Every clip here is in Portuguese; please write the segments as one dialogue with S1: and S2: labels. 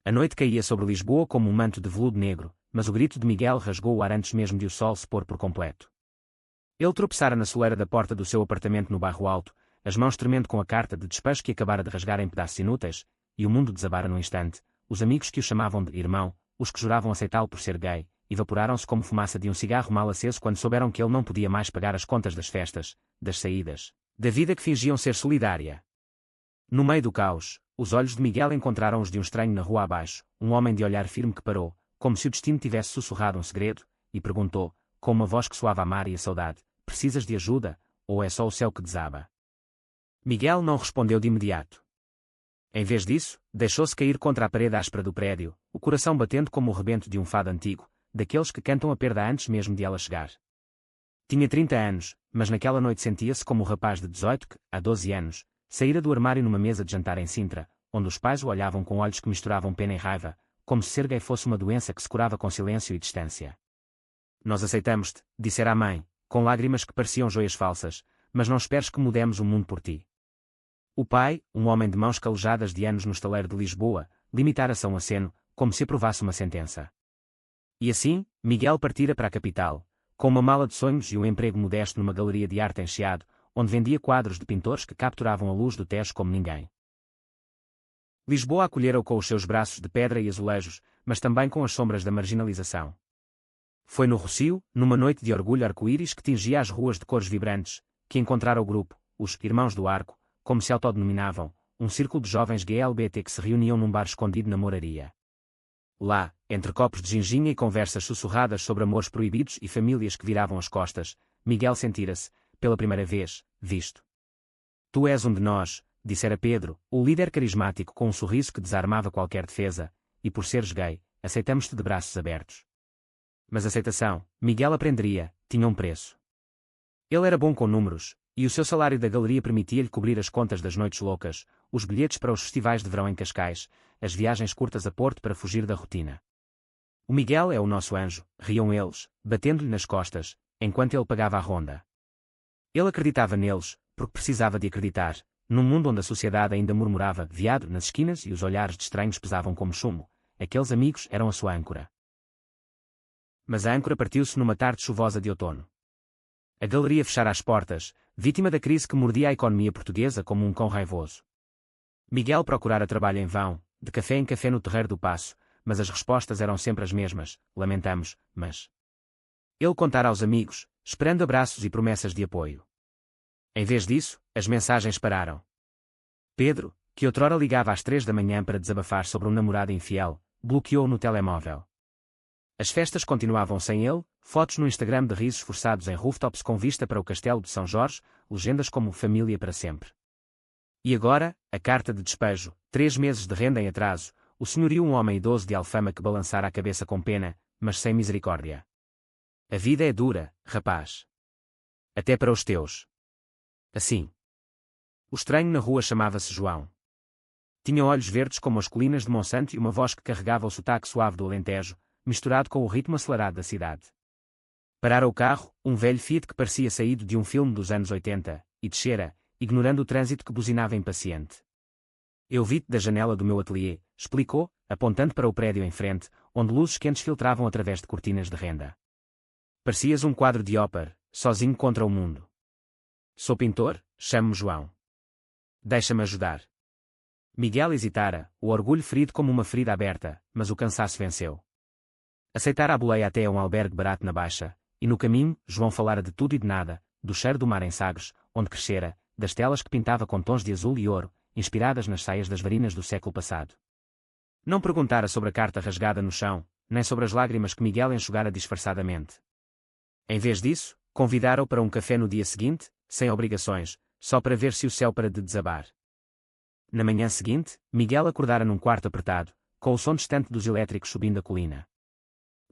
S1: A noite caía sobre Lisboa como um manto de veludo negro, mas o grito de Miguel rasgou o ar antes mesmo de o sol se pôr por completo. Ele tropeçara na soleira da porta do seu apartamento no Bairro Alto, as mãos tremendo com a carta de despejo que acabara de rasgar em pedaços inúteis, e o mundo desabara num instante. Os amigos que o chamavam de irmão, os que juravam aceitá-lo por ser gay, evaporaram-se como fumaça de um cigarro mal aceso quando souberam que ele não podia mais pagar as contas das festas, das saídas, da vida que fingiam ser solidária. No meio do caos, os olhos de Miguel encontraram os de um estranho na rua abaixo, um homem de olhar firme que parou, como se o destino tivesse sussurrado um segredo, e perguntou, com uma voz que soava a mar e a saudade: precisas de ajuda, ou é só o céu que desaba? Miguel não respondeu de imediato. Em vez disso, deixou-se cair contra a parede áspera do prédio, o coração batendo como o rebento de um fado antigo, daqueles que cantam a perda antes mesmo de ela chegar. Tinha 30 anos, mas naquela noite sentia-se como o rapaz de 18 que, há 12 anos, saíra do armário numa mesa de jantar em Sintra, onde os pais o olhavam com olhos que misturavam pena e raiva, como se ser gay fosse uma doença que se curava com silêncio e distância. Nós aceitamos-te, dissera a mãe, com lágrimas que pareciam joias falsas, mas não esperes que mudemos o mundo por ti. O pai, um homem de mãos calejadas de anos no estaleiro de Lisboa, limitara-se a um aceno, como se aprovasse uma sentença. E assim, Miguel partira para a capital, com uma mala de sonhos e um emprego modesto numa galeria de arte em Chiado, onde vendia quadros de pintores que capturavam a luz do Tejo como ninguém. Lisboa acolhera-o com os seus braços de pedra e azulejos, mas também com as sombras da marginalização. Foi no Rossio, numa noite de orgulho arco-íris que tingia as ruas de cores vibrantes, que encontrara o grupo, os Irmãos do Arco, como se autodenominavam, um círculo de jovens GLBT que se reuniam num bar escondido na moraria. Lá, entre copos de ginginha e conversas sussurradas sobre amores proibidos e famílias que viravam as costas, Miguel sentira-se, pela primeira vez, visto. Tu és um de nós, dissera Pedro, o líder carismático com um sorriso que desarmava qualquer defesa, e por seres gay, aceitamos-te de braços abertos. Mas a aceitação, Miguel aprenderia, tinha um preço. Ele era bom com números, e o seu salário da galeria permitia-lhe cobrir as contas das noites loucas, os bilhetes para os festivais de verão em Cascais, as viagens curtas a Porto para fugir da rotina. O Miguel é o nosso anjo, riam eles, batendo-lhe nas costas, enquanto ele pagava a ronda. Ele acreditava neles, porque precisava de acreditar, num mundo onde a sociedade ainda murmurava viado nas esquinas e os olhares de estranhos pesavam como chumbo. Aqueles amigos eram a sua âncora. Mas a âncora partiu-se numa tarde chuvosa de outono. A galeria fechara as portas, vítima da crise que mordia a economia portuguesa como um cão raivoso. Miguel procurara trabalho em vão, de café em café no Terreiro do Paço, mas as respostas eram sempre as mesmas: lamentamos, mas... Ele contara aos amigos, esperando abraços e promessas de apoio. Em vez disso, as mensagens pararam. Pedro, que outrora ligava às 3 da manhã para desabafar sobre um namorado infiel, bloqueou-o no telemóvel. As festas continuavam sem ele, fotos no Instagram de risos forçados em rooftops com vista para o Castelo de São Jorge, legendas como família para sempre. E agora, a carta de despejo, 3 meses de renda em atraso, o senhorio um homem idoso de alfama que balançara a cabeça com pena, mas sem misericórdia. A vida é dura, rapaz. Até para os teus. Assim. O estranho na rua chamava-se João. Tinha olhos verdes como as colinas de Monsanto e uma voz que carregava o sotaque suave do Alentejo, misturado com o ritmo acelerado da cidade. Parara o carro, um velho Fiat que parecia saído de um filme dos anos 80, e descera, ignorando o trânsito que buzinava impaciente. Eu vi-te da janela do meu ateliê, explicou, apontando para o prédio em frente, onde luzes quentes filtravam através de cortinas de renda. Parecias um quadro de ópera, sozinho contra o mundo. Sou pintor, chamo-me João. Deixa-me ajudar. Miguel hesitara, o orgulho ferido como uma ferida aberta, mas o cansaço venceu. Aceitara a boleia até a um albergue barato na Baixa, e no caminho, João falara de tudo e de nada, do cheiro do mar em Sagres, onde crescera, das telas que pintava com tons de azul e ouro, inspiradas nas saias das varinas do século passado. Não perguntara sobre a carta rasgada no chão, nem sobre as lágrimas que Miguel enxugara disfarçadamente. Em vez disso, convidara-o para um café no dia seguinte, sem obrigações, só para ver se o céu para de desabar. Na manhã seguinte, Miguel acordara num quarto apertado, com o som distante dos elétricos subindo a colina.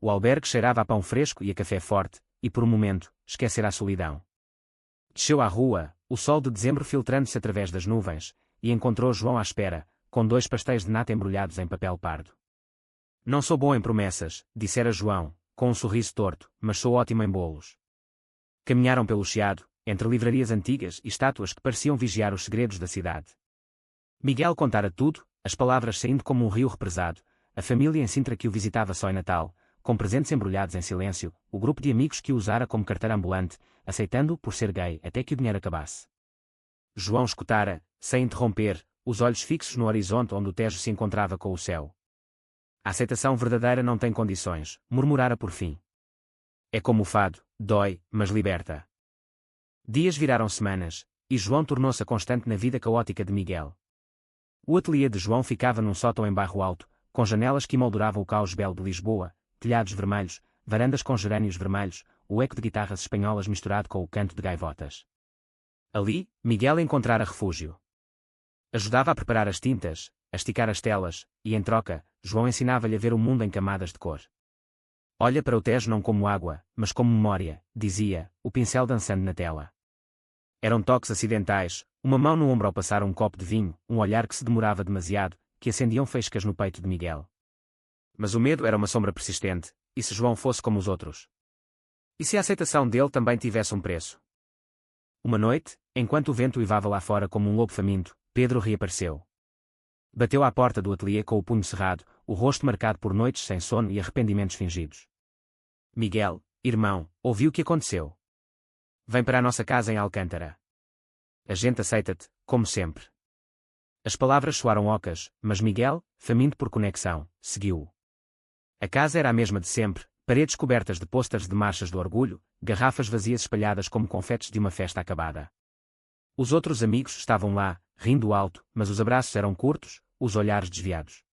S1: O albergue cheirava a pão fresco e a café forte, e por um momento, esquecera a solidão. Desceu à rua, o sol de dezembro filtrando-se através das nuvens, e encontrou João à espera, com 2 pastéis de nata embrulhados em papel pardo. Não sou bom em promessas, dissera João, com um sorriso torto, mas sou ótimo em bolos. Caminharam pelo Chiado, entre livrarias antigas e estátuas que pareciam vigiar os segredos da cidade. Miguel contara tudo, as palavras saindo como um rio represado, a família em Sintra que o visitava só em Natal, com presentes embrulhados em silêncio, o grupo de amigos que o usara como carteira ambulante, aceitando-o por ser gay até que o dinheiro acabasse. João escutara, sem interromper, os olhos fixos no horizonte onde o Tejo se encontrava com o céu. A aceitação verdadeira não tem condições, murmurara por fim. É como o fado, dói, mas liberta. Dias viraram semanas, e João tornou-se a constante na vida caótica de Miguel. O ateliê de João ficava num sótão em Bairro Alto, com janelas que emolduravam o caos belo de Lisboa, telhados vermelhos, varandas com gerânios vermelhos, o eco de guitarras espanholas misturado com o canto de gaivotas. Ali, Miguel encontrara refúgio. Ajudava a preparar as tintas, a esticar as telas, e em troca, João ensinava-lhe a ver o mundo em camadas de cor. Olha para o Tejo não como água, mas como memória, dizia, o pincel dançando na tela. Eram toques acidentais, uma mão no ombro ao passar um copo de vinho, um olhar que se demorava demasiado, que acendiam faíscas no peito de Miguel. Mas o medo era uma sombra persistente, e se João fosse como os outros? E se a aceitação dele também tivesse um preço? Uma noite, enquanto o vento uivava lá fora como um lobo faminto, Pedro reapareceu. Bateu à porta do ateliê com o punho cerrado, o rosto marcado por noites sem sono e arrependimentos fingidos. Miguel, irmão, ouvi o que aconteceu. Vem para a nossa casa em Alcântara. A gente aceita-te, como sempre. As palavras soaram ocas, mas Miguel, faminto por conexão, seguiu-o. A casa era a mesma de sempre, paredes cobertas de pôsteres de marchas do orgulho, garrafas vazias espalhadas como confetes de uma festa acabada. Os outros amigos estavam lá, rindo alto, mas os abraços eram curtos, os olhares desviados.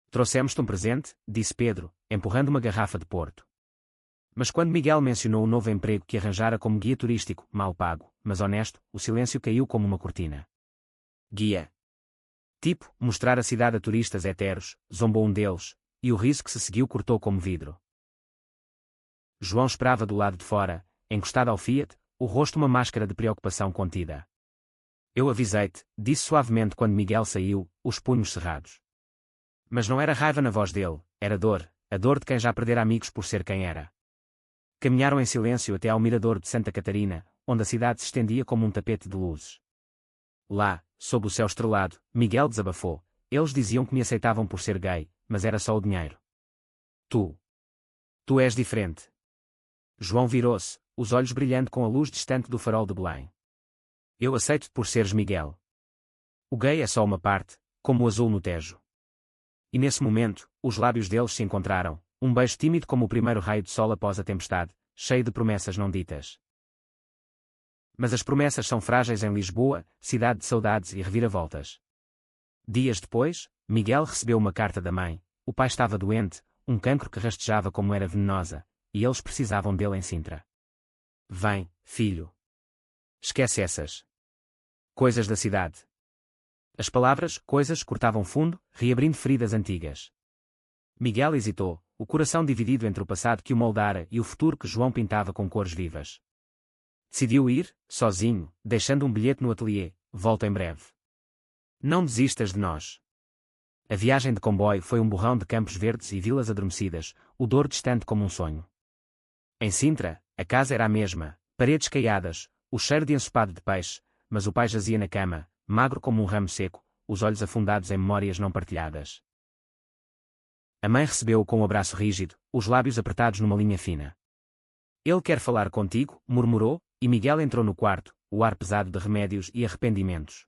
S1: Trouxemos-te um presente, disse Pedro, empurrando uma garrafa de Porto. Mas quando Miguel mencionou o novo emprego que arranjara como guia turístico, mal pago, mas honesto, o silêncio caiu como uma cortina. Guia. Tipo, mostrar a cidade a turistas heteros, zombou um deles, e o riso que se seguiu cortou como vidro. João esperava do lado de fora, encostado ao Fiat, o rosto uma máscara de preocupação contida. Eu avisei-te, disse suavemente quando Miguel saiu, os punhos cerrados. Mas não era raiva na voz dele, era dor, a dor de quem já perdera amigos por ser quem era. Caminharam em silêncio até ao mirador de Santa Catarina, onde a cidade se estendia como um tapete de luzes. Lá, sob o céu estrelado, Miguel desabafou. Eles diziam que me aceitavam por ser gay, mas era só o dinheiro. Tu és diferente. João virou-se, os olhos brilhando com a luz distante do farol de Belém. Eu aceito-te por seres Miguel. O gay é só uma parte, como o azul no Tejo. E nesse momento, os lábios deles se encontraram, um beijo tímido como o primeiro raio de sol após a tempestade, cheio de promessas não ditas. Mas as promessas são frágeis em Lisboa, cidade de saudades e reviravoltas. Dias depois, Miguel recebeu uma carta da mãe. O pai estava doente, um cancro que rastejava como era venenosa, e eles precisavam dele em Sintra. Vem, filho. Esquece essas coisas da cidade. As palavras, coisas, cortavam fundo, reabrindo feridas antigas. Miguel hesitou, o coração dividido entre o passado que o moldara e o futuro que João pintava com cores vivas. Decidiu ir, sozinho, deixando um bilhete no ateliê, volta em breve. Não desistas de nós. A viagem de comboio foi um borrão de campos verdes e vilas adormecidas, o Douro distante como um sonho. Em Sintra, a casa era a mesma, paredes caiadas, o cheiro de ensopado de peixe, mas o pai jazia na cama, magro como um ramo seco, os olhos afundados em memórias não partilhadas. A mãe recebeu-o com um abraço rígido, os lábios apertados numa linha fina. Ele quer falar contigo, murmurou, e Miguel entrou no quarto, o ar pesado de remédios e arrependimentos.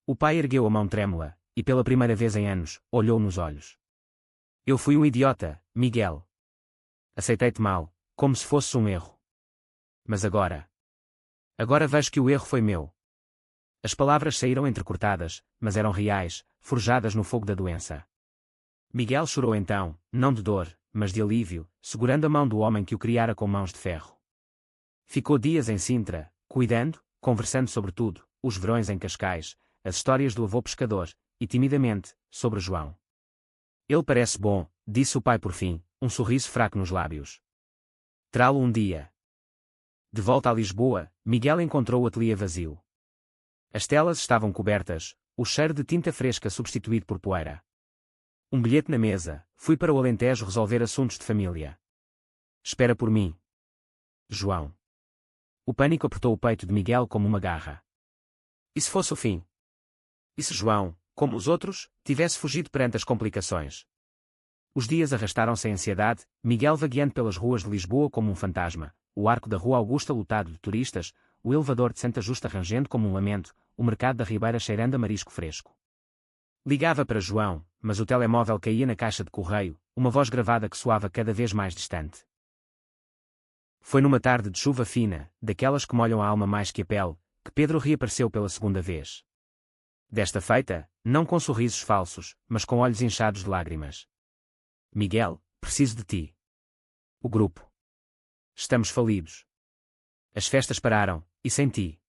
S1: O pai ergueu a mão trêmula, e pela primeira vez em anos, olhou nos olhos. Eu fui um idiota, Miguel. Aceitei-te mal, como se fosse um erro. Mas agora vejo que o erro foi meu. As palavras saíram entrecortadas, mas eram reais, forjadas no fogo da doença. Miguel chorou então, não de dor, mas de alívio, segurando a mão do homem que o criara com mãos de ferro. Ficou dias em Sintra, cuidando, conversando sobre tudo, os verões em Cascais, as histórias do avô pescador, e timidamente, sobre João. Ele parece bom, disse o pai por fim, um sorriso fraco nos lábios. Trá-lo um dia. De volta a Lisboa, Miguel encontrou o ateliê vazio. As telas estavam cobertas, o cheiro de tinta fresca substituído por poeira. Um bilhete na mesa, fui para o Alentejo resolver assuntos de família. Espera por mim. João. O pânico apertou o peito de Miguel como uma garra. E se fosse o fim? E se João, como os outros, tivesse fugido perante as complicações? Os dias arrastaram-se em ansiedade, Miguel vagueando pelas ruas de Lisboa como um fantasma, o arco da Rua Augusta lotado de turistas, o elevador de Santa Justa rangendo como um lamento, o mercado da Ribeira cheirando a marisco fresco. Ligava para João, mas o telemóvel caía na caixa de correio, uma voz gravada que soava cada vez mais distante. Foi numa tarde de chuva fina, daquelas que molham a alma mais que a pele, que Pedro reapareceu pela segunda vez. Desta feita, não com sorrisos falsos, mas com olhos inchados de lágrimas. Miguel, preciso de ti. O grupo. Estamos falidos. As festas pararam, e sem ti.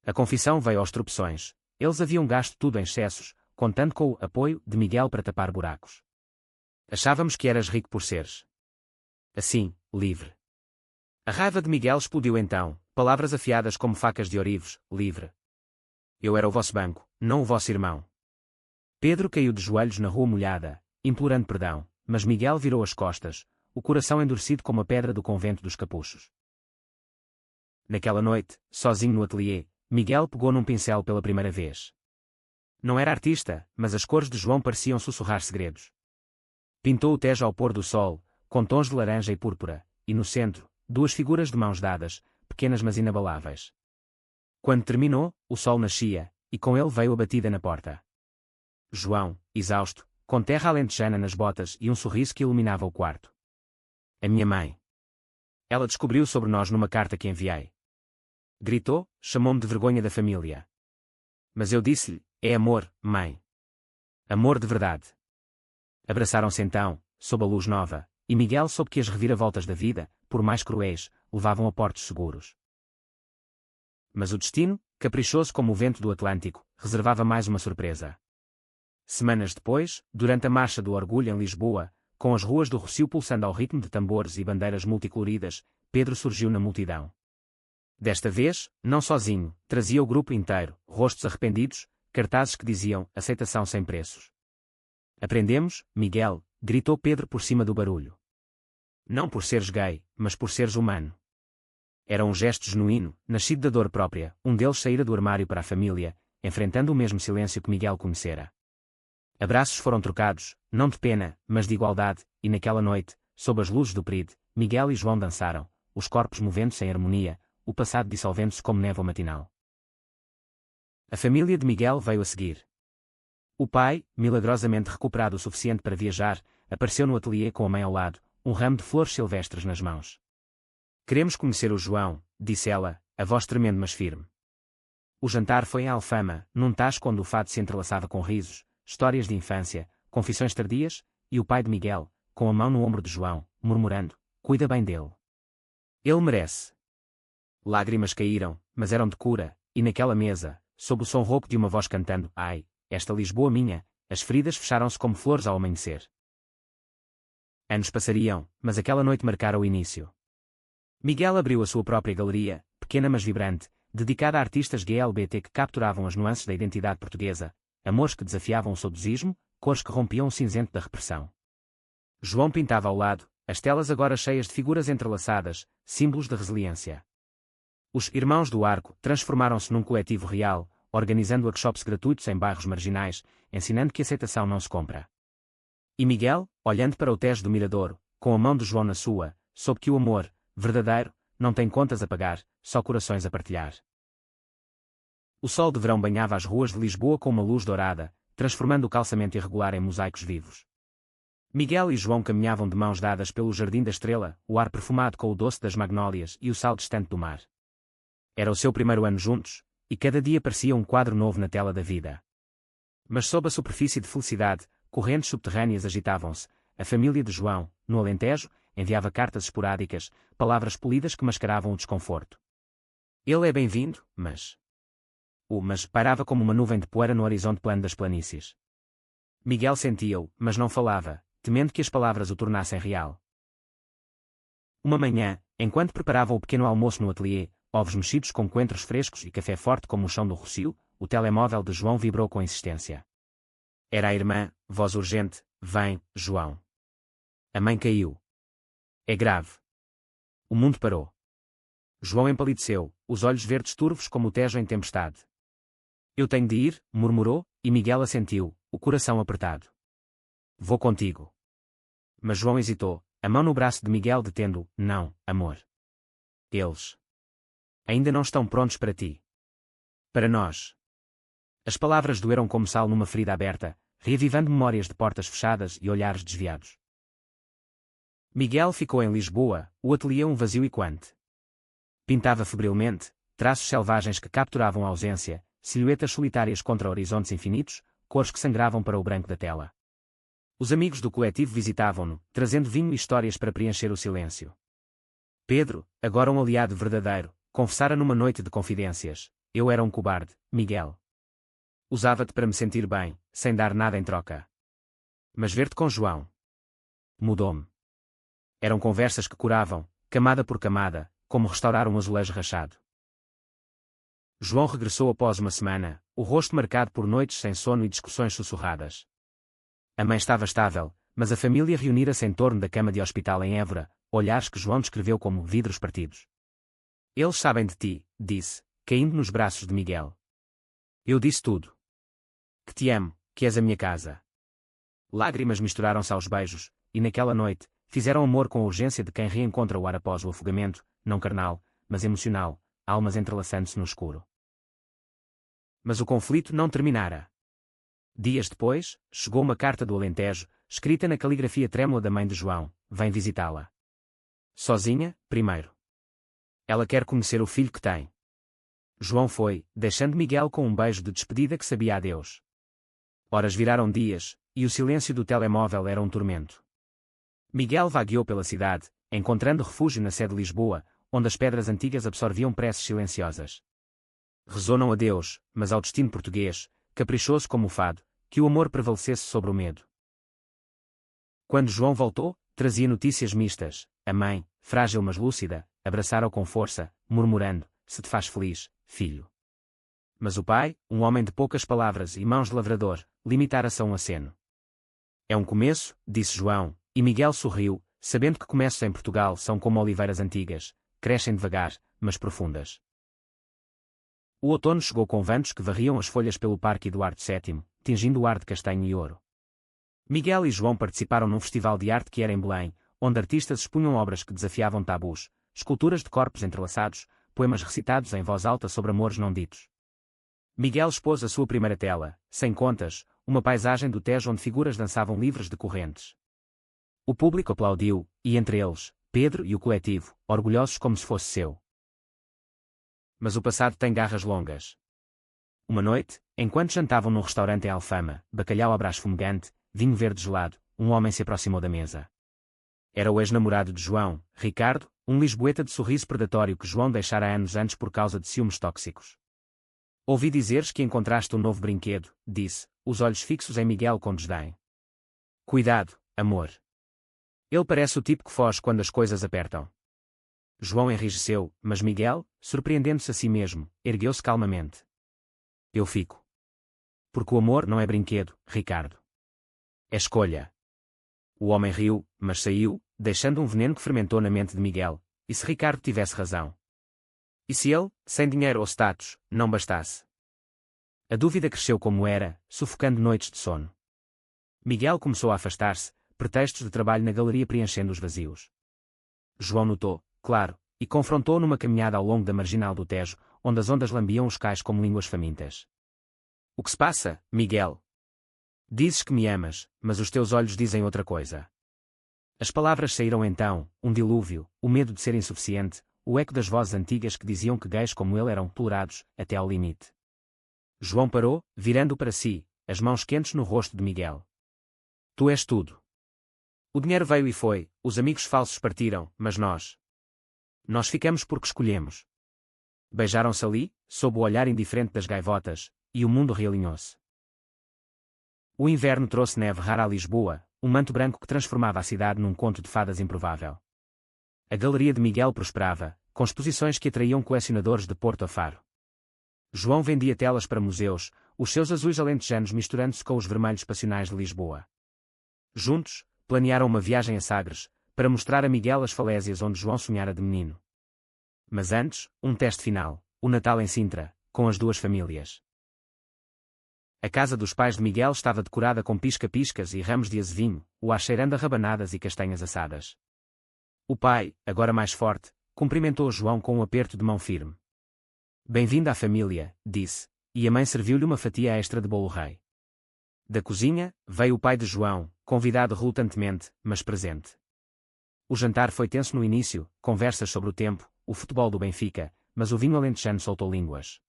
S1: A confissão veio aos tropeções. Eles haviam gasto tudo em excessos, contando com o apoio de Miguel para tapar buracos. Achávamos que eras rico por seres assim, livre. A raiva de Miguel explodiu então, palavras afiadas como facas de ourivos, livre. Eu era o vosso banco, não o vosso irmão. Pedro caiu de joelhos na rua molhada, implorando perdão, mas Miguel virou as costas, o coração endurecido como a pedra do convento dos capuchos. Naquela noite, sozinho no ateliê, Miguel pegou num pincel pela primeira vez. Não era artista, mas as cores de João pareciam sussurrar segredos. Pintou o Tejo ao pôr do sol, com tons de laranja e púrpura, e no centro, duas figuras de mãos dadas, pequenas mas inabaláveis. Quando terminou, o sol nascia, e com ele veio a batida na porta. João, exausto, com terra alentejana nas botas e um sorriso que iluminava o quarto. A minha mãe. Ela descobriu sobre nós numa carta que enviei. Gritou, chamou-me de vergonha da família. Mas eu disse-lhe, é amor, mãe. Amor de verdade. Abraçaram-se então, sob a luz nova, e Miguel soube que as reviravoltas da vida, por mais cruéis, levavam a portos seguros. Mas o destino, caprichoso como o vento do Atlântico, reservava mais uma surpresa. Semanas depois, durante a Marcha do Orgulho em Lisboa, com as ruas do Rossio pulsando ao ritmo de tambores e bandeiras multicoloridas, Pedro surgiu na multidão. Desta vez, não sozinho, trazia o grupo inteiro, rostos arrependidos, cartazes que diziam, aceitação sem preços. Aprendemos, Miguel, gritou Pedro por cima do barulho. Não por seres gay, mas por seres humano. Era um gesto genuíno, nascido da dor própria, um deles saíra do armário para a família, enfrentando o mesmo silêncio que Miguel conhecera. Abraços foram trocados, não de pena, mas de igualdade, e naquela noite, sob as luzes do PRID, Miguel e João dançaram, os corpos movendo-se em harmonia, o passado dissolvendo-se como névoa matinal. A família de Miguel veio a seguir. O pai, milagrosamente recuperado o suficiente para viajar, apareceu no ateliê com a mãe ao lado, um ramo de flores silvestres nas mãos. Queremos conhecer o João, disse ela, a voz tremendo mas firme. O jantar foi em Alfama, num tasco onde o fado se entrelaçava com risos, histórias de infância, confissões tardias, e o pai de Miguel, com a mão no ombro de João, murmurando, cuida bem dele. Ele merece. Lágrimas caíram, mas eram de cura, e naquela mesa, sob o som rouco de uma voz cantando, ai, esta Lisboa minha, as feridas fecharam-se como flores ao amanhecer. Anos passariam, mas aquela noite marcara o início. Miguel abriu a sua própria galeria, pequena mas vibrante, dedicada a artistas GLBT que capturavam as nuances da identidade portuguesa, amores que desafiavam o saudosismo, cores que rompiam o cinzento da repressão. João pintava ao lado, as telas agora cheias de figuras entrelaçadas, símbolos de resiliência. Os Irmãos do Arco transformaram-se num coletivo real, organizando workshops gratuitos em bairros marginais, ensinando que aceitação não se compra. E Miguel, olhando para o Tejo do Miradouro, com a mão de João na sua, soube que o amor, verdadeiro, não tem contas a pagar, só corações a partilhar. O sol de verão banhava as ruas de Lisboa com uma luz dourada, transformando o calçamento irregular em mosaicos vivos. Miguel e João caminhavam de mãos dadas pelo Jardim da Estrela, o ar perfumado com o doce das magnólias e o sal distante do mar. Era o seu primeiro ano juntos, e cada dia parecia um quadro novo na tela da vida. Mas sob a superfície de felicidade, correntes subterrâneas agitavam-se, a família de João, no Alentejo, enviava cartas esporádicas, palavras polidas que mascaravam o desconforto. Ele é bem-vindo, mas... O mas pairava como uma nuvem de poeira no horizonte plano das planícies. Miguel sentia-o, mas não falava, temendo que as palavras o tornassem real. Uma manhã, enquanto preparavam o pequeno almoço no ateliê, ovos mexidos com coentros frescos e café forte como o chão do Rossio, o telemóvel de João vibrou com insistência. Era a irmã, voz urgente, vem, João. A mãe caiu. É grave. O mundo parou. João empalideceu, os olhos verdes turvos como o Tejo em tempestade. Eu tenho de ir, murmurou, e Miguel assentiu, o coração apertado. Vou contigo. Mas João hesitou, a mão no braço de Miguel detendo-o. Não, amor. Eles ainda não estão prontos para ti. Para nós. As palavras doeram como sal numa ferida aberta, reavivando memórias de portas fechadas e olhares desviados. Miguel ficou em Lisboa, o ateliê um vazio e quante. Pintava febrilmente, traços selvagens que capturavam a ausência, silhuetas solitárias contra horizontes infinitos, cores que sangravam para o branco da tela. Os amigos do coletivo visitavam-no, trazendo vinho e histórias para preencher o silêncio. Pedro, agora um aliado verdadeiro, confessara numa noite de confidências: eu era um cobarde, Miguel. Usava-te para me sentir bem, sem dar nada em troca. Mas ver-te com João mudou-me. Eram conversas que curavam, camada por camada, como restaurar um azulejo rachado. João regressou após uma semana, o rosto marcado por noites sem sono e discussões sussurradas. A mãe estava estável, mas a família reunira-se em torno da cama de hospital em Évora, olhares que João descreveu como vidros partidos. Eles sabem de ti, disse, caindo nos braços de Miguel. Eu disse tudo. Que te amo, que és a minha casa. Lágrimas misturaram-se aos beijos, e naquela noite, fizeram amor com a urgência de quem reencontra o ar após o afogamento, não carnal, mas emocional, almas entrelaçando-se no escuro. Mas o conflito não terminara. Dias depois, chegou uma carta do Alentejo, escrita na caligrafia trêmula da mãe de João: vem visitá-la. Sozinha, primeiro. Ela quer conhecer o filho que tem. João foi, deixando Miguel com um beijo de despedida que sabia a Deus. Horas viraram dias, e o silêncio do telemóvel era um tormento. Miguel vagueou pela cidade, encontrando refúgio na sede de Lisboa, onde as pedras antigas absorviam preces silenciosas. Rezou não a Deus, mas ao destino português, caprichoso como o fado, que o amor prevalecesse sobre o medo. Quando João voltou, trazia notícias mistas. A mãe, frágil mas lúcida, abraçara-o com força, murmurando: se te faz feliz, filho. Mas o pai, um homem de poucas palavras e mãos de lavrador, limitara-se a um aceno. É um começo, disse João, e Miguel sorriu, sabendo que começos em Portugal são como oliveiras antigas, crescem devagar, mas profundas. O outono chegou com ventos que varriam as folhas pelo Parque Eduardo VII, tingindo o ar de castanho e ouro. Miguel e João participaram num festival de arte que era em Belém, onde artistas expunham obras que desafiavam tabus, esculturas de corpos entrelaçados, poemas recitados em voz alta sobre amores não ditos. Miguel expôs a sua primeira tela, Sem Contas, uma paisagem do Tejo onde figuras dançavam livres de correntes. O público aplaudiu, e entre eles, Pedro e o coletivo, orgulhosos como se fosse seu. Mas o passado tem garras longas. Uma noite, enquanto jantavam num restaurante em Alfama, bacalhau à brás fumegante, vinho verde gelado, um homem se aproximou da mesa. Era o ex-namorado de João, Ricardo, um lisboeta de sorriso predatório que João deixara anos antes por causa de ciúmes tóxicos. Ouvi dizeres que encontraste um novo brinquedo, disse, os olhos fixos em Miguel com desdém. Cuidado, amor. Ele parece o tipo que foge quando as coisas apertam. João enrijeceu, mas Miguel, surpreendendo-se a si mesmo, ergueu-se calmamente. Eu fico. Porque o amor não é brinquedo, Ricardo. É escolha. O homem riu, mas saiu, deixando um veneno que fermentou na mente de Miguel. E se Ricardo tivesse razão? E se ele, sem dinheiro ou status, não bastasse? A dúvida cresceu como era, sufocando noites de sono. Miguel começou a afastar-se, pretextos de trabalho na galeria preenchendo os vazios. João notou, claro, e confrontou numa caminhada ao longo da marginal do Tejo, onde as ondas lambiam os cais como línguas famintas. O que se passa, Miguel? Dizes que me amas, mas os teus olhos dizem outra coisa. As palavras saíram então, um dilúvio, o medo de ser insuficiente, o eco das vozes antigas que diziam que gays como ele eram tolerados, até ao limite. João parou, virando para si, as mãos quentes no rosto de Miguel. Tu és tudo. O dinheiro veio e foi, os amigos falsos partiram, mas nós. Nós ficamos porque escolhemos. Beijaram-se ali, sob o olhar indiferente das gaivotas, e o mundo realinhou-se. O inverno trouxe neve rara a Lisboa, um manto branco que transformava a cidade num conto de fadas improvável. A galeria de Miguel prosperava, com exposições que atraíam colecionadores de Porto a Faro. João vendia telas para museus, os seus azuis alentejanos misturando-se com os vermelhos passionais de Lisboa. Juntos, planearam uma viagem a Sagres, para mostrar a Miguel as falésias onde João sonhara de menino. Mas antes, um teste final, o Natal em Sintra, com as duas famílias. A casa dos pais de Miguel estava decorada com pisca-piscas e ramos de azevinho, o ar cheirando a rabanadas e castanhas assadas. O pai, agora mais forte, cumprimentou João com um aperto de mão firme. Bem-vindo à família, disse, e a mãe serviu-lhe uma fatia extra de bolo rei. Da cozinha, veio o pai de João, convidado relutantemente, mas presente. O jantar foi tenso no início, conversas sobre o tempo, o futebol do Benfica, mas o vinho alentejano soltou línguas.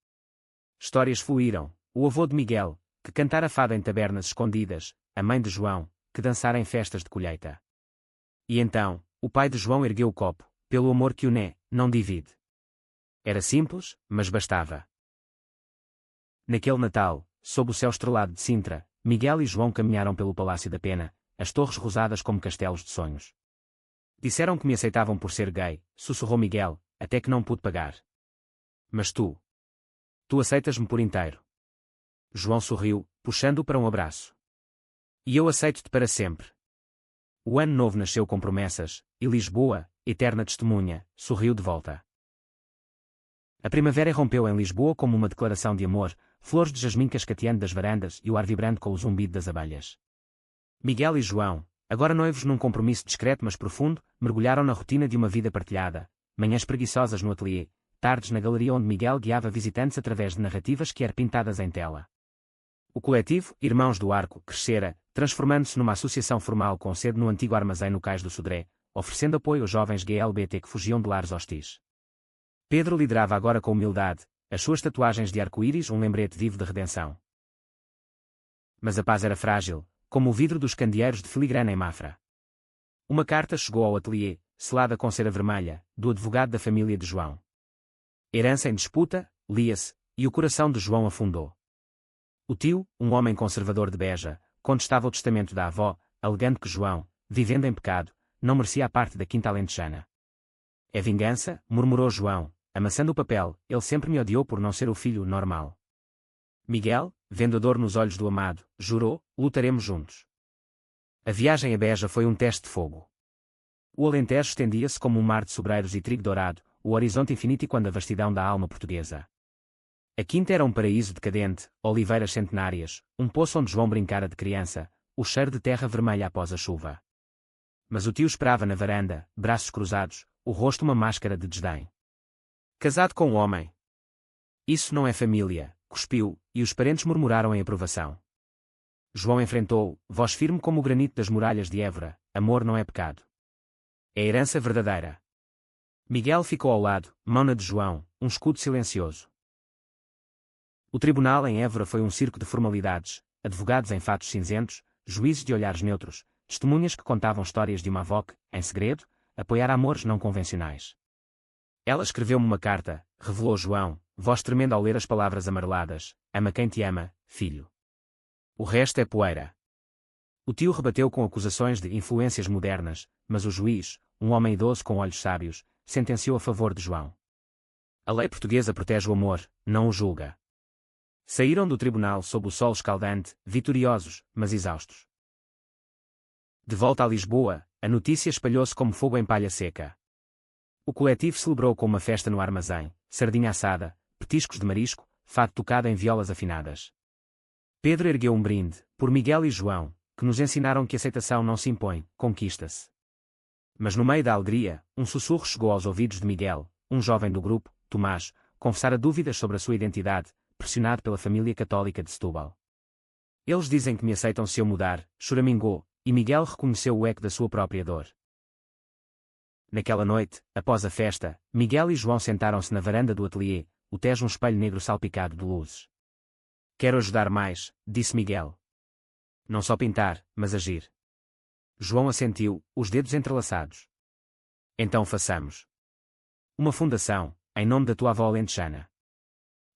S1: Histórias fluíram, o avô de Miguel, que cantara fado em tabernas escondidas, a mãe de João, que dançara em festas de colheita. E então, o pai de João ergueu o copo, pelo amor que une, não divide. Era simples, mas bastava. Naquele Natal, sob o céu estrelado de Sintra, Miguel e João caminharam pelo Palácio da Pena, as torres rosadas como castelos de sonhos. Disseram que me aceitavam por ser gay, sussurrou Miguel, até que não pude pagar. Mas tu aceitas-me por inteiro. João sorriu, puxando-o para um abraço. E eu aceito-te para sempre. O ano novo nasceu com promessas, e Lisboa, eterna testemunha, sorriu de volta. A primavera irrompeu em Lisboa como uma declaração de amor, flores de jasmim cascateando das varandas e o ar vibrando com o zumbido das abelhas. Miguel e João, agora noivos num compromisso discreto mas profundo, mergulharam na rotina de uma vida partilhada, manhãs preguiçosas no ateliê, tardes na galeria onde Miguel guiava visitantes através de narrativas que eram pintadas em tela. O coletivo, Irmãos do Arco, crescera, transformando-se numa associação formal com sede no antigo armazém no Cais do Sodré, oferecendo apoio aos jovens GLBT que fugiam de lares hostis. Pedro liderava agora com humildade, as suas tatuagens de arco-íris um lembrete vivo de redenção. Mas a paz era frágil, como o vidro dos candeeiros de filigrana em Mafra. Uma carta chegou ao ateliê, selada com cera vermelha, do advogado da família de João. Herança em disputa, lia-se, e o coração de João afundou. O tio, um homem conservador de Beja, contestava o testamento da avó, alegando que João, vivendo em pecado, não merecia a parte da quinta alentejana. É vingança, murmurou João, amassando o papel, ele sempre me odiou por não ser o filho normal. Miguel, vendo a dor nos olhos do amado, jurou, lutaremos juntos. A viagem a Beja foi um teste de fogo. O Alentejo estendia-se como um mar de sobreiros e trigo dourado, o horizonte infinito e quando a vastidão da alma portuguesa. A quinta era um paraíso decadente, oliveiras centenárias, um poço onde João brincara de criança, o cheiro de terra vermelha após a chuva. Mas o tio esperava na varanda, braços cruzados, o rosto uma máscara de desdém. Casado com um homem. Isso não é família, cuspiu, e os parentes murmuraram em aprovação. João enfrentou, voz firme como o granito das muralhas de Évora, amor não é pecado. É herança verdadeira. Miguel ficou ao lado, mão na de João, um escudo silencioso. O tribunal em Évora foi um circo de formalidades, advogados em fatos cinzentos, juízes de olhares neutros, testemunhas que contavam histórias de uma avó que, em segredo, apoiara amores não convencionais. Ela escreveu-me uma carta, revelou João, voz tremenda ao ler as palavras amareladas, ama quem te ama, filho. O resto é poeira. O tio rebateu com acusações de influências modernas, mas o juiz, um homem idoso com olhos sábios, sentenciou a favor de João. A lei portuguesa protege o amor, não o julga. Saíram do tribunal sob o sol escaldante, vitoriosos, mas exaustos. De volta a Lisboa, a notícia espalhou-se como fogo em palha seca. O coletivo celebrou com uma festa no armazém, sardinha assada, petiscos de marisco, fado tocado em violas afinadas. Pedro ergueu um brinde, por Miguel e João, que nos ensinaram que aceitação não se impõe, conquista-se. Mas no meio da alegria, um sussurro chegou aos ouvidos de Miguel, um jovem do grupo, Tomás, confessara dúvidas sobre a sua identidade, pressionado pela família católica de Setúbal. Eles dizem que me aceitam se eu mudar, choramingou, e Miguel reconheceu o eco da sua própria dor. Naquela noite, após a festa, Miguel e João sentaram-se na varanda do ateliê, o Tejo um espelho negro salpicado de luzes. Quero ajudar mais, disse Miguel. Não só pintar, mas agir. João assentiu, os dedos entrelaçados. Então façamos uma fundação, em nome da tua avó alentejana.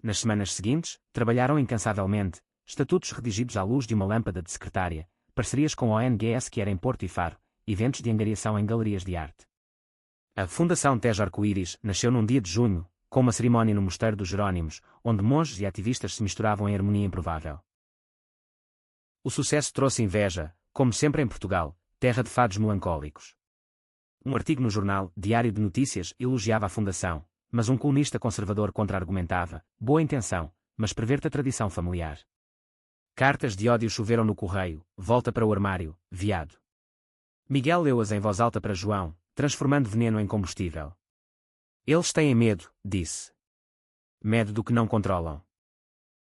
S1: Nas semanas seguintes, trabalharam incansavelmente, estatutos redigidos à luz de uma lâmpada de secretária, parcerias com a ONGS que era em Porto e Faro, eventos de angariação em galerias de arte. A Fundação Tejo Arco-Íris nasceu num dia de junho, com uma cerimónia no Mosteiro dos Jerónimos, onde monges e ativistas se misturavam em harmonia improvável. O sucesso trouxe inveja, como sempre em Portugal, terra de fados melancólicos. Um artigo no jornal Diário de Notícias elogiava a fundação, mas um colunista conservador contra-argumentava, boa intenção, mas perverte a tradição familiar. Cartas de ódio choveram no correio, volta para o armário, viado. Miguel leu-as em voz alta para João, transformando veneno em combustível. Eles têm medo, disse. Medo do que não controlam.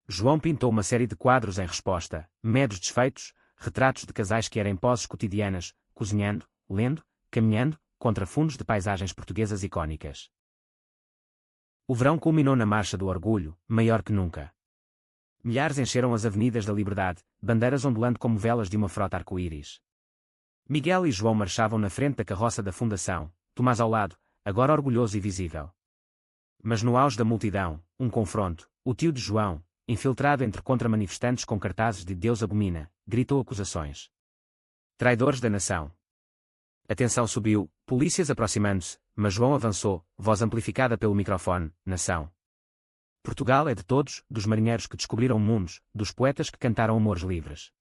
S1: João pintou uma série de quadros em resposta, medos desfeitos, retratos de casais que eram poses cotidianas, cozinhando, lendo, caminhando, contra fundos de paisagens portuguesas icónicas. O verão culminou na Marcha do Orgulho, maior que nunca. Milhares encheram as avenidas da Liberdade, bandeiras ondulando como velas de uma frota arco-íris. Miguel e João marchavam na frente da carroça da Fundação, Tomás ao lado, agora orgulhoso e visível. Mas no auge da multidão, um confronto, o tio de João, infiltrado entre contra-manifestantes com cartazes de Deus abomina, gritou acusações. Traidores da nação. A tensão subiu, polícias aproximando-se, mas João avançou, voz amplificada pelo microfone, nação. Portugal é de todos, dos marinheiros que descobriram mundos, dos poetas que cantaram amores livres.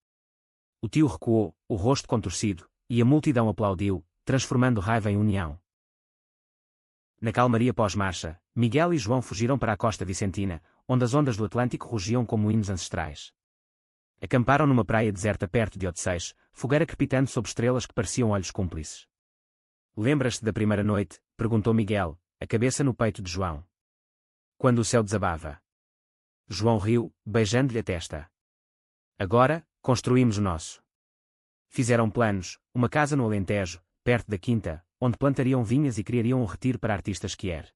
S1: O tio recuou, o rosto contorcido, e a multidão aplaudiu, transformando raiva em união. Na calmaria pós-marcha, Miguel e João fugiram para a costa vicentina, onde as ondas do Atlântico rugiam como hinos ancestrais. Acamparam numa praia deserta perto de Odeceixe, fogueira crepitando sob estrelas que pareciam olhos cúmplices. Lembras-te da primeira noite? Perguntou Miguel, a cabeça no peito de João. Quando o céu desabava. João riu, beijando-lhe a testa. Agora, construímos o nosso. Fizeram planos, uma casa no Alentejo, perto da quinta, onde plantariam vinhas e criariam um retiro para artistas quier.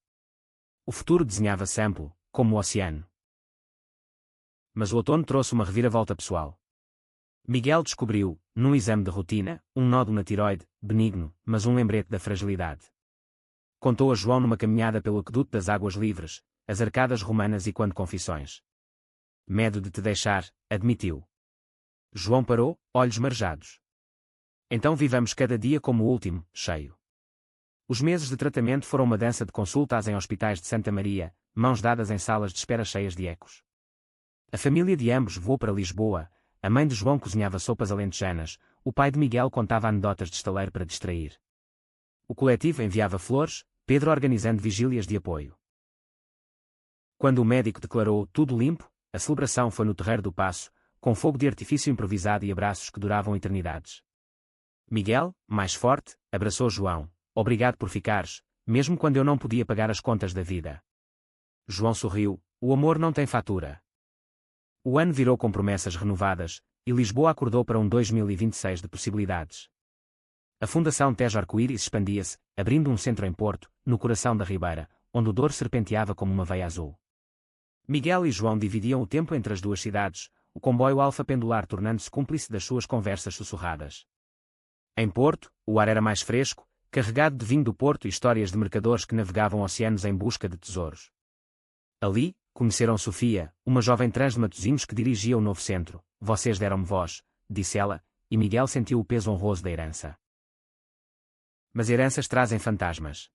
S1: O futuro desenhava-se amplo, como o oceano. Mas o outono trouxe uma reviravolta pessoal. Miguel descobriu, num exame de rotina, um nódulo na tiroide, benigno, mas um lembrete da fragilidade. Contou a João numa caminhada pelo aqueduto das Águas Livres, as arcadas romanas e quando confissões. Medo de te deixar, admitiu. João parou, olhos marejados. Então vivamos cada dia como o último, cheio. Os meses de tratamento foram uma dança de consultas em hospitais de Santa Maria, mãos dadas em salas de espera cheias de ecos. A família de ambos voou para Lisboa, a mãe de João cozinhava sopas alentejanas, o pai de Miguel contava anedotas de estaleiro para distrair. O coletivo enviava flores, Pedro organizando vigílias de apoio. Quando o médico declarou tudo limpo, a celebração foi no Terreiro do Paço, com fogo de artifício improvisado e abraços que duravam eternidades. Miguel, mais forte, abraçou João. Obrigado por ficares, mesmo quando eu não podia pagar as contas da vida. João sorriu, o amor não tem fatura. O ano virou com promessas renovadas, e Lisboa acordou para um 2026 de possibilidades. A Fundação Tejo Arco-Íris expandia-se, abrindo um centro em Porto, no coração da Ribeira, onde o Douro serpenteava como uma veia azul. Miguel e João dividiam o tempo entre as duas cidades, o comboio alfa pendular tornando-se cúmplice das suas conversas sussurradas. Em Porto, o ar era mais fresco, carregado de vinho do Porto e histórias de mercadores que navegavam oceanos em busca de tesouros. Ali, conheceram Sofia, uma jovem trans de Matosinhos que dirigia o novo centro. Vocês deram-me voz, disse ela, e Miguel sentiu o peso honroso da herança. Mas heranças trazem fantasmas.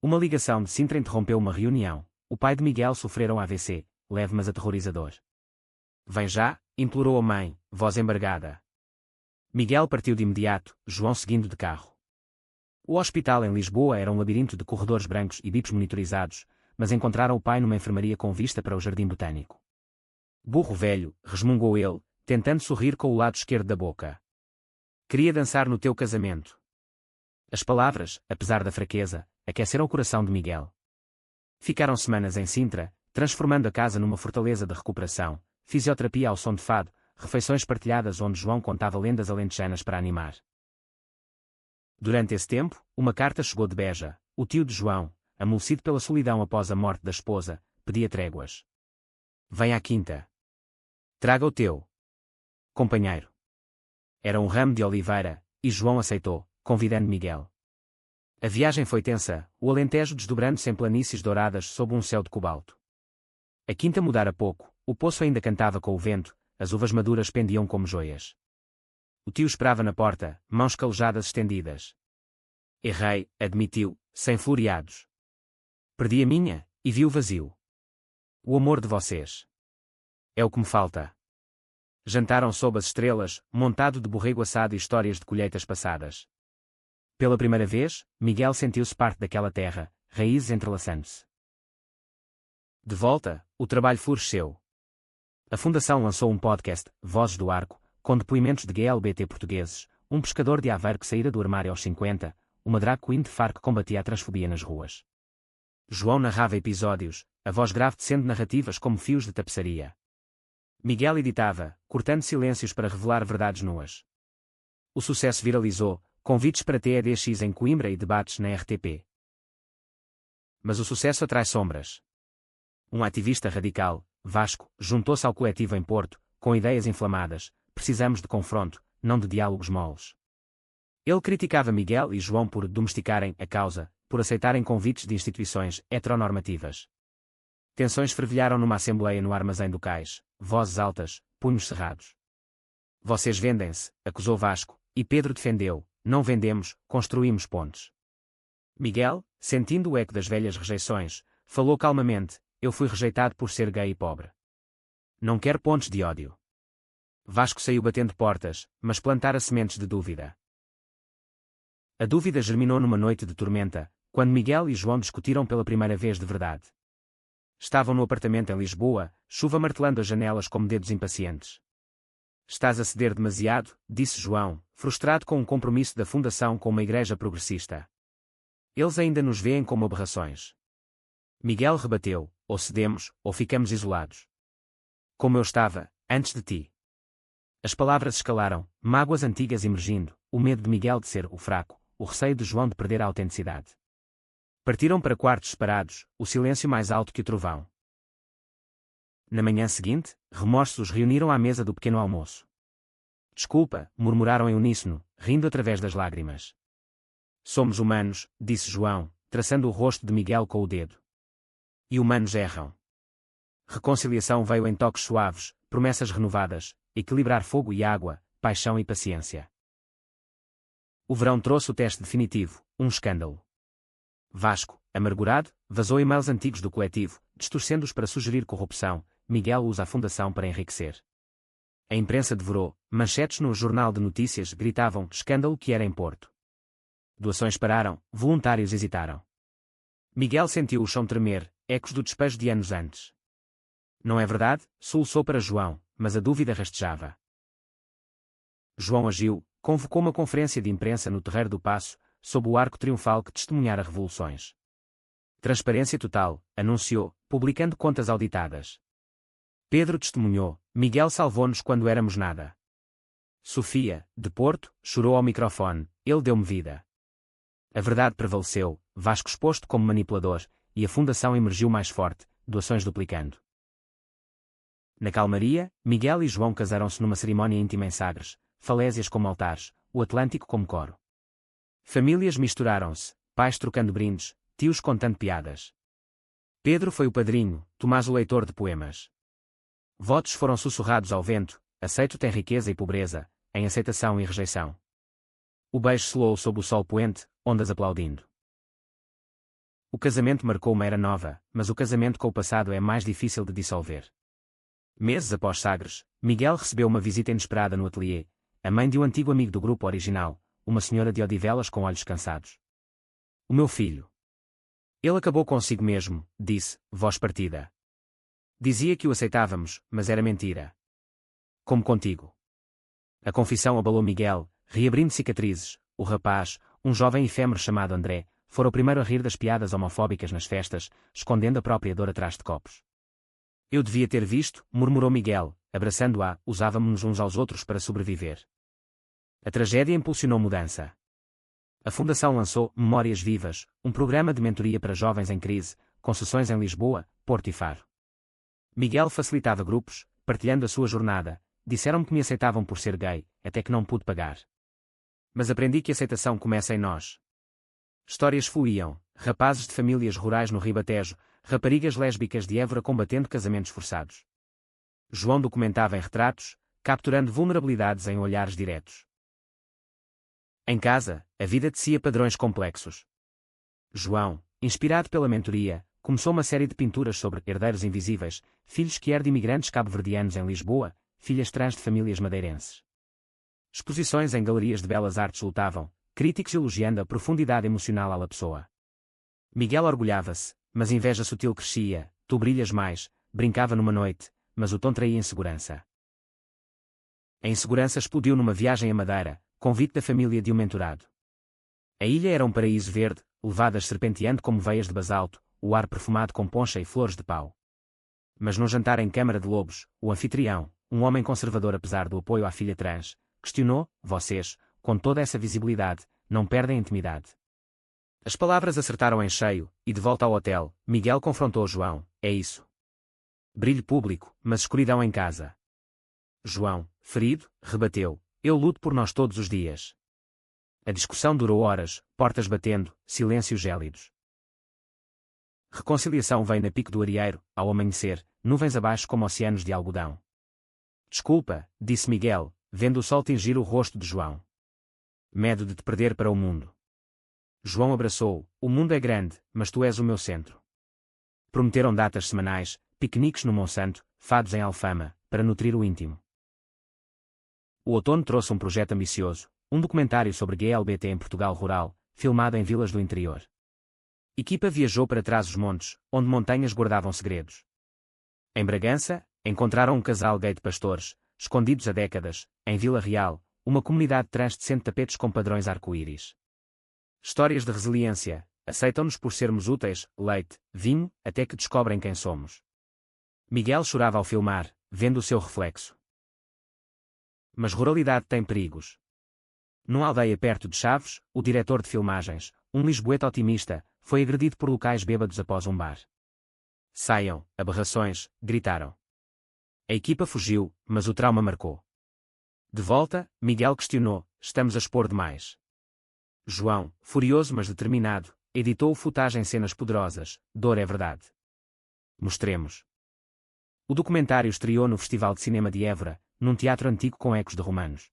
S1: Uma ligação de Sintra interrompeu uma reunião. O pai de Miguel sofrera um AVC, leve mas aterrorizador. Vem já, implorou a mãe, voz embargada. Miguel partiu de imediato, João seguindo de carro. O hospital em Lisboa era um labirinto de corredores brancos e bips monitorizados, mas encontraram o pai numa enfermaria com vista para o jardim botânico. Burro velho, resmungou ele, tentando sorrir com o lado esquerdo da boca. Queria dançar no teu casamento. As palavras, apesar da fraqueza, aqueceram o coração de Miguel. Ficaram semanas em Sintra, transformando a casa numa fortaleza de recuperação, fisioterapia ao som de fado, refeições partilhadas onde João contava lendas alentejanas para animar. Durante esse tempo, uma carta chegou de Beja. O tio de João, amolecido pela solidão após a morte da esposa, pedia tréguas. Vem à quinta. Traga o teu companheiro. Era um ramo de oliveira, e João aceitou, convidando Miguel. A viagem foi tensa, o Alentejo desdobrando-se em planícies douradas sob um céu de cobalto. A quinta mudara pouco, o poço ainda cantava com o vento, as uvas maduras pendiam como joias. O tio esperava na porta, mãos calejadas estendidas. Errei, admitiu, sem floreados. Perdi a minha, e vi o vazio. O amor de vocês. É o que me falta. Jantaram sob as estrelas, montado de borrego assado e histórias de colheitas passadas. Pela primeira vez, Miguel sentiu-se parte daquela terra, raízes entrelaçando-se. De volta, o trabalho floresceu. A Fundação lançou um podcast, Vozes do Arco, com depoimentos de GLBT portugueses, um pescador de Aveiro que saíra do armário aos 50, uma drag queen de Faro que combatia a transfobia nas ruas. João narrava episódios, a voz grave tecendo narrativas como fios de tapeçaria. Miguel editava, cortando silêncios para revelar verdades nuas. O sucesso viralizou, convites para TEDx em Coimbra e debates na RTP. Mas o sucesso atrai sombras. Um ativista radical, Vasco, juntou-se ao coletivo em Porto, com ideias inflamadas: precisamos de confronto, não de diálogos moles. Ele criticava Miguel e João por domesticarem a causa, por aceitarem convites de instituições heteronormativas. Tensões fervilharam numa assembleia no armazém do cais, vozes altas, punhos cerrados. Vocês vendem-se, acusou Vasco, e Pedro defendeu: não vendemos, construímos pontes. Miguel, sentindo o eco das velhas rejeições, falou calmamente: eu fui rejeitado por ser gay e pobre. Não quero pontes de ódio. Vasco saiu batendo portas, mas plantara sementes de dúvida. A dúvida germinou numa noite de tormenta, quando Miguel e João discutiram pela primeira vez de verdade. Estavam no apartamento em Lisboa, chuva martelando as janelas como dedos impacientes. Estás a ceder demasiado, disse João, frustrado com um compromisso da Fundação com uma igreja progressista. Eles ainda nos veem como aberrações. Miguel rebateu: ou cedemos, ou ficamos isolados. Como eu estava, antes de ti. As palavras escalaram, mágoas antigas emergindo, o medo de Miguel de ser o fraco, o receio de João de perder a autenticidade. Partiram para quartos separados, o silêncio mais alto que o trovão. Na manhã seguinte, remorsos os reuniram à mesa do pequeno almoço. Desculpa, murmuraram em uníssono, rindo através das lágrimas. Somos humanos, disse João, traçando o rosto de Miguel com o dedo. E humanos erram. Reconciliação veio em toques suaves, promessas renovadas, equilibrar fogo e água, paixão e paciência. O verão trouxe o teste definitivo, um escândalo. Vasco, amargurado, vazou e-mails antigos do coletivo, distorcendo-os para sugerir corrupção. Miguel usa a Fundação para enriquecer. A imprensa devorou, manchetes no Jornal de Notícias gritavam: escândalo que era em Porto. Doações pararam, voluntários hesitaram. Miguel sentiu o chão tremer, ecos do despejo de anos antes. Não é verdade, soluçou para João, mas a dúvida rastejava. João agiu, convocou uma conferência de imprensa no Terreiro do Paço, sob o arco triunfal que testemunhara revoluções. Transparência total, anunciou, publicando contas auditadas. Pedro testemunhou: Miguel salvou-nos quando éramos nada. Sofia, de Porto, chorou ao microfone: ele deu-me vida. A verdade prevaleceu, Vasco exposto como manipulador, e a Fundação emergiu mais forte, doações duplicando. Na calmaria, Miguel e João casaram-se numa cerimónia íntima em Sagres, falésias como altares, o Atlântico como coro. Famílias misturaram-se, pais trocando brindes, tios contando piadas. Pedro foi o padrinho, Tomás o leitor de poemas. Votos foram sussurrados ao vento: aceito tem riqueza e pobreza, em aceitação e rejeição. O beijo soou sob o sol poente, ondas aplaudindo. O casamento marcou uma era nova, mas o casamento com o passado é mais difícil de dissolver. Meses após Sagres, Miguel recebeu uma visita inesperada no ateliê, a mãe de um antigo amigo do grupo original, uma senhora de Odivelas com olhos cansados. O meu filho. Ele acabou consigo mesmo, disse, voz partida. Dizia que o aceitávamos, mas era mentira. Como contigo. A confissão abalou Miguel, reabrindo cicatrizes. O rapaz, um jovem efêmero chamado André, fora o primeiro a rir das piadas homofóbicas nas festas, escondendo a própria dor atrás de copos. Eu devia ter visto, murmurou Miguel, abraçando-a, usávamos-nos uns aos outros para sobreviver. A tragédia impulsionou mudança. A Fundação lançou Memórias Vivas, um programa de mentoria para jovens em crise, com sessões em Lisboa, Porto e Faro. Miguel facilitava grupos, partilhando a sua jornada. Disseram-me que me aceitavam por ser gay, até que não pude pagar. Mas aprendi que a aceitação começa em nós. Histórias fluíam, rapazes de famílias rurais no Ribatejo, raparigas lésbicas de Évora combatendo casamentos forçados. João documentava em retratos, capturando vulnerabilidades em olhares diretos. Em casa, a vida tecia padrões complexos. João, inspirado pela mentoria, começou uma série de pinturas sobre herdeiros invisíveis, filhos quer de imigrantes cabo-verdianos em Lisboa, filhas trans de famílias madeirenses. Exposições em galerias de belas artes lutavam, críticos elogiando a profundidade emocional à pessoa. Miguel orgulhava-se, mas inveja sutil crescia: tu brilhas mais, brincava numa noite, mas o tom traía insegurança. A insegurança explodiu numa viagem a Madeira, convite da família de um mentorado. A ilha era um paraíso verde, levadas serpenteando como veias de basalto, o ar perfumado com poncha e flores de pau. Mas num jantar em Câmara de Lobos, o anfitrião, um homem conservador apesar do apoio à filha trans, questionou: vocês, com toda essa visibilidade, não perdem a intimidade? As palavras acertaram em cheio, e de volta ao hotel, Miguel confrontou João: é isso. Brilho público, mas escuridão em casa. João, ferido, rebateu: eu luto por nós todos os dias. A discussão durou horas, portas batendo, silêncios gélidos. Reconciliação veio na pique do areeiro, ao amanhecer, nuvens abaixo como oceanos de algodão. Desculpa, disse Miguel, vendo o sol tingir o rosto de João. Medo de te perder para o mundo. João abraçou-o: o mundo é grande, mas tu és o meu centro. Prometeram datas semanais, piqueniques no Monsanto, fados em Alfama, para nutrir o íntimo. O outono trouxe um projeto ambicioso, um documentário sobre GLBT em Portugal rural, filmado em vilas do interior. Equipa viajou para Trás-os-Montes, onde montanhas guardavam segredos. Em Bragança, encontraram um casal gay de pastores, escondidos há décadas. Em Vila Real, uma comunidade trans tecendo tapetes com padrões arco-íris. Histórias de resiliência, aceitam-nos por sermos úteis, leite, vinho, até que descobrem quem somos. Miguel chorava ao filmar, vendo o seu reflexo. Mas ruralidade tem perigos. Numa aldeia perto de Chaves, o diretor de filmagens, um lisboeta otimista, foi agredido por locais bêbados após um bar. Saiam, aberrações, gritaram. A equipa fugiu, mas o trauma marcou. De volta, Miguel questionou: estamos a expor demais? João, furioso mas determinado, editou o footage em cenas poderosas: dor é verdade. Mostremos. O documentário estreou no Festival de Cinema de Évora, num teatro antigo com ecos de romanos.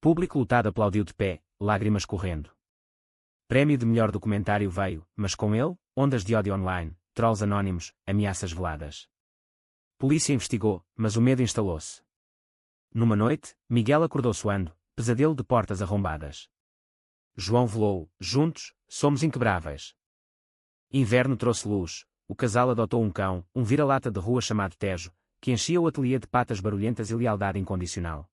S1: Público lotado aplaudiu de pé, lágrimas correndo. Prémio de melhor documentário veio, mas com ele, ondas de ódio online, trolls anónimos, ameaças veladas. Polícia investigou, mas o medo instalou-se. Numa noite, Miguel acordou suando, pesadelo de portas arrombadas. João velou: juntos, somos inquebráveis. Inverno trouxe luz, o casal adotou um cão, um vira-lata de rua chamado Tejo, que enchia o ateliê de patas barulhentas e lealdade incondicional.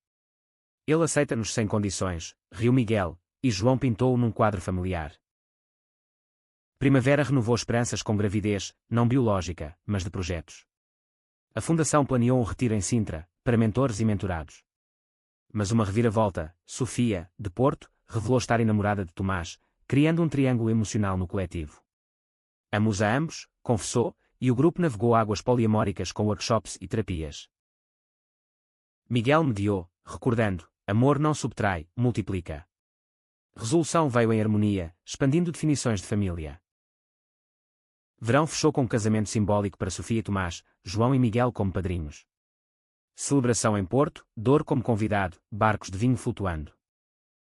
S1: Ele aceita-nos sem condições, riu Miguel, e João pintou-o num quadro familiar. Primavera renovou esperanças com gravidez, não biológica, mas de projetos. A Fundação planeou um retiro em Sintra, para mentores e mentorados. Mas uma reviravolta: Sofia, de Porto, revelou estar enamorada de Tomás, criando um triângulo emocional no coletivo. Amo-os a ambos, confessou, e o grupo navegou águas poliamóricas com workshops e terapias. Miguel mediou, recordando: amor não subtrai, multiplica. Resolução veio em harmonia, expandindo definições de família. Verão fechou com um casamento simbólico para Sofia e Tomás, João e Miguel como padrinhos. Celebração em Porto, Douro como convidado, barcos de vinho flutuando.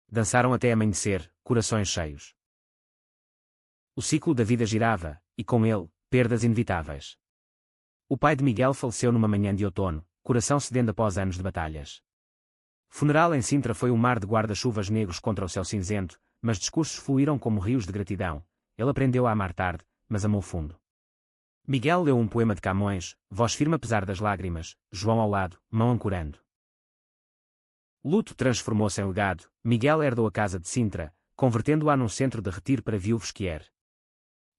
S1: Dançaram até amanhecer, corações cheios. O ciclo da vida girava, e com ele, perdas inevitáveis. O pai de Miguel faleceu numa manhã de outono, coração cedendo após anos de batalhas. Funeral em Sintra foi um mar de guarda-chuvas negros contra o céu cinzento, mas discursos fluíram como rios de gratidão. Ele aprendeu a amar tarde, mas amou fundo. Miguel leu um poema de Camões, voz firme apesar das lágrimas, João ao lado, mão ancorando. Luto transformou-se em legado, Miguel herdou a casa de Sintra, convertendo-a num centro de retiro para viúvos que era.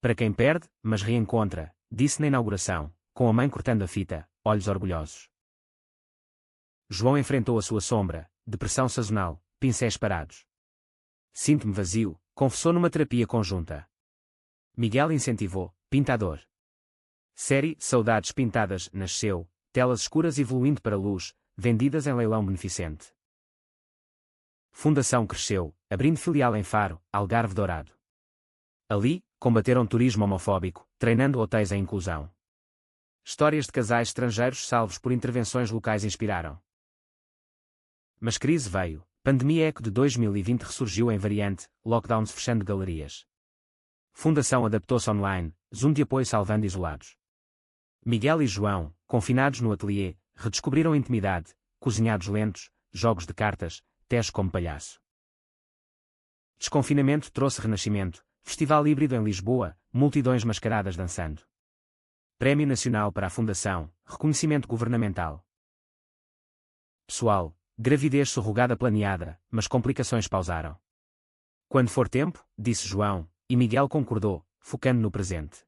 S1: Para quem perde, mas reencontra, disse na inauguração, com a mãe cortando a fita, olhos orgulhosos. João enfrentou a sua sombra, depressão sazonal, pincéis parados. Sinto-me vazio, confessou numa terapia conjunta. Miguel incentivou: pintador. Série Saudades Pintadas nasceu, telas escuras evoluindo para luz, vendidas em leilão beneficente. Fundação cresceu, abrindo filial em Faro, Algarve Dourado. Ali, combateram turismo homofóbico, treinando hotéis em inclusão. Histórias de casais estrangeiros salvos por intervenções locais inspiraram. Mas crise veio, pandemia eco de 2020 ressurgiu em variante, lockdowns fechando galerias. Fundação adaptou-se online, Zoom de apoio salvando isolados. Miguel e João, confinados no ateliê, redescobriram intimidade, cozinhados lentos, jogos de cartas, Tejo como palhaço. Desconfinamento trouxe renascimento, festival híbrido em Lisboa, multidões mascaradas dançando. Prémio Nacional para a Fundação, reconhecimento governamental. Pessoal, gravidez surrogada planeada, mas complicações pausaram. Quando for tempo, disse João, e Miguel concordou, focando no presente.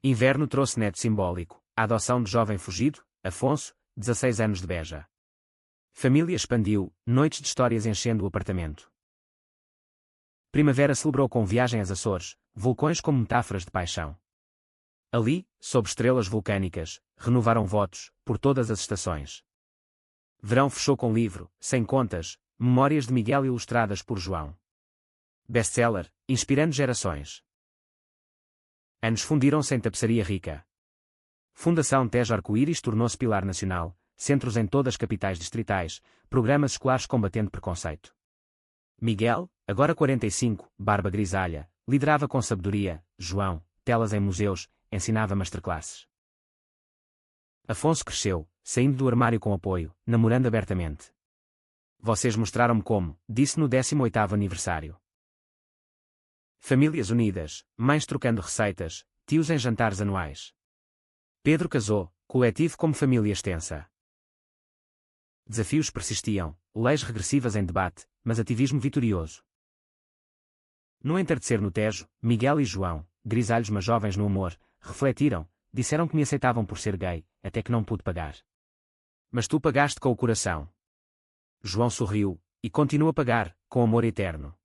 S1: Inverno trouxe neto simbólico, a adoção de jovem fugido, Afonso, 16 anos de Beja. Família expandiu, noites de histórias enchendo o apartamento. Primavera celebrou com viagem às Açores, vulcões como metáforas de paixão. Ali, sob estrelas vulcânicas, renovaram votos, por todas as estações. Verão fechou com livro, sem contas, Memórias de Miguel ilustradas por João. Best-seller, inspirando gerações. Anos fundiram-se em tapeçaria rica. Fundação Tejo Arco-Íris tornou-se pilar nacional, centros em todas as capitais distritais, programas escolares combatendo preconceito. Miguel, agora 45, barba grisalha, liderava com sabedoria, João, telas em museus, ensinava masterclasses. Afonso cresceu, saindo do armário com apoio, namorando abertamente. Vocês mostraram-me como, disse no 18º aniversário. Famílias unidas, mães trocando receitas, tios em jantares anuais. Pedro casou, coletivo como família extensa. Desafios persistiam, leis regressivas em debate, mas ativismo vitorioso. No entardecer no Tejo, Miguel e João, grisalhos mas jovens no amor, refletiram, disseram que me aceitavam por ser gay, até que não pude pagar. Mas tu pagaste com o coração. João sorriu, e continua a pagar, com amor eterno.